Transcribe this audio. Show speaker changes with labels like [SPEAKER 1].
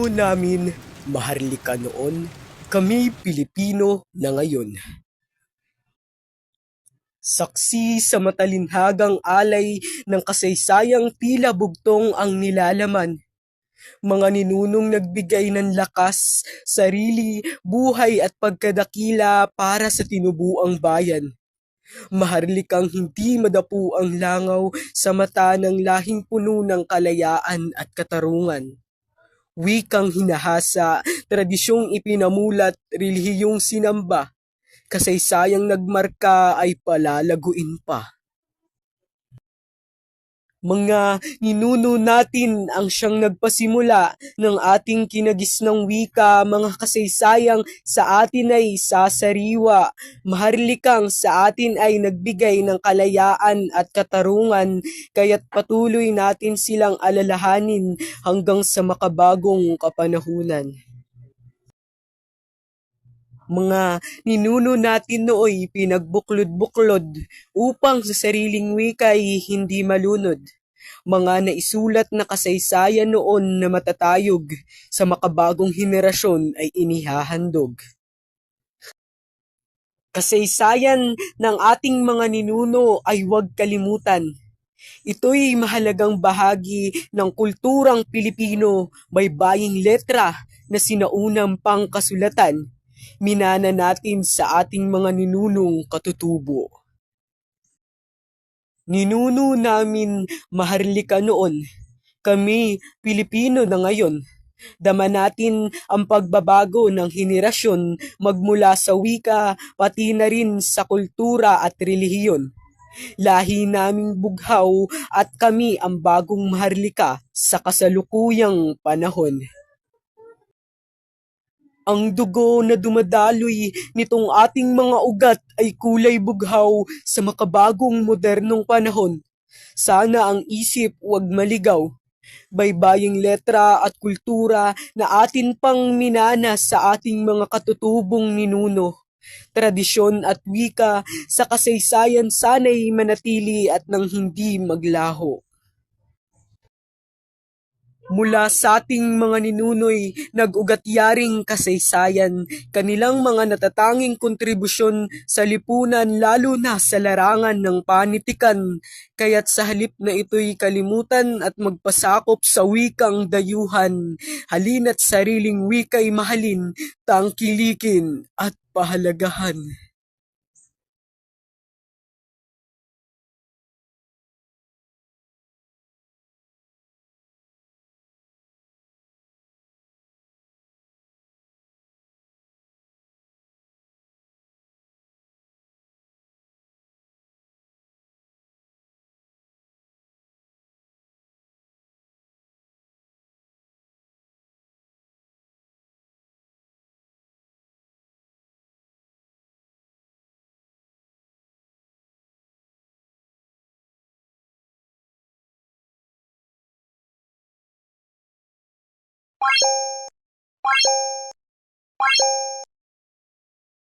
[SPEAKER 1] Ninuno namin Maharlika noon, kami Pilipino na ngayon. Saksi sa matalinhagang alay ng kasaysayang tila bugtong ang nilalaman. Mga ninunong nagbigay ng lakas, sarili, buhay at pagkadakila para sa tinubuang bayan. Maharlikang hindi madapu ang langaw sa mata ng lahing puno ng kalayaan at katarungan. Wikang hinahasa, tradisyong ipinamulat, relihiyong sinamba, kasaysayang nagmarka ay palalaguin pa. Mga ninuno natin ang siyang nagpasimula ng ating kinagisnang wika, mga kasaysayang sa atin ay sasariwa, maharlikang sa atin ay nagbigay ng kalayaan at katarungan, kaya't patuloy natin silang alalahanin hanggang sa makabagong kapanahunan. Mga ninuno natin nooy pinagbuklod-buklod upang sa sariling wika ay hindi malunod. Mga naisulat na kasaysayan noon na matatayog sa makabagong henerasyon ay inihahandog. Kasaysayan ng ating mga ninuno ay huwag kalimutan. Ito'y mahalagang bahagi ng kulturang Pilipino, may baying letra na sinaunang pangkasulatan. Minana natin sa ating mga ninunong katutubo. Ninuno namin Maharlika noon, kami Pilipino na ngayon. Dama natin ang pagbabago ng henerasyon magmula sa wika pati na rin sa kultura at relihiyon. Lahi naming bughaw at kami ang bagong Maharlika sa kasalukuyang panahon. Ang dugo na dumadaloy nitong ating mga ugat ay kulay bughaw sa makabagong modernong panahon. Sana ang isip huwag maligaw. Baybaying letra at kultura na atin pang minana sa ating mga katutubong ninuno. Tradisyon at wika sa kasaysayan sana'y manatili at nang hindi maglaho. Mula sa ating mga ninuno'y nag-ugat-yaring kasaysayan, kanilang mga natatanging kontribusyon sa lipunan lalo na sa larangan ng panitikan. Kaya't sa halip na ito'y kalimutan at magpasakop sa wikang dayuhan, halina't sariling wika'y mahalin, tangkilikin at pahalagahan.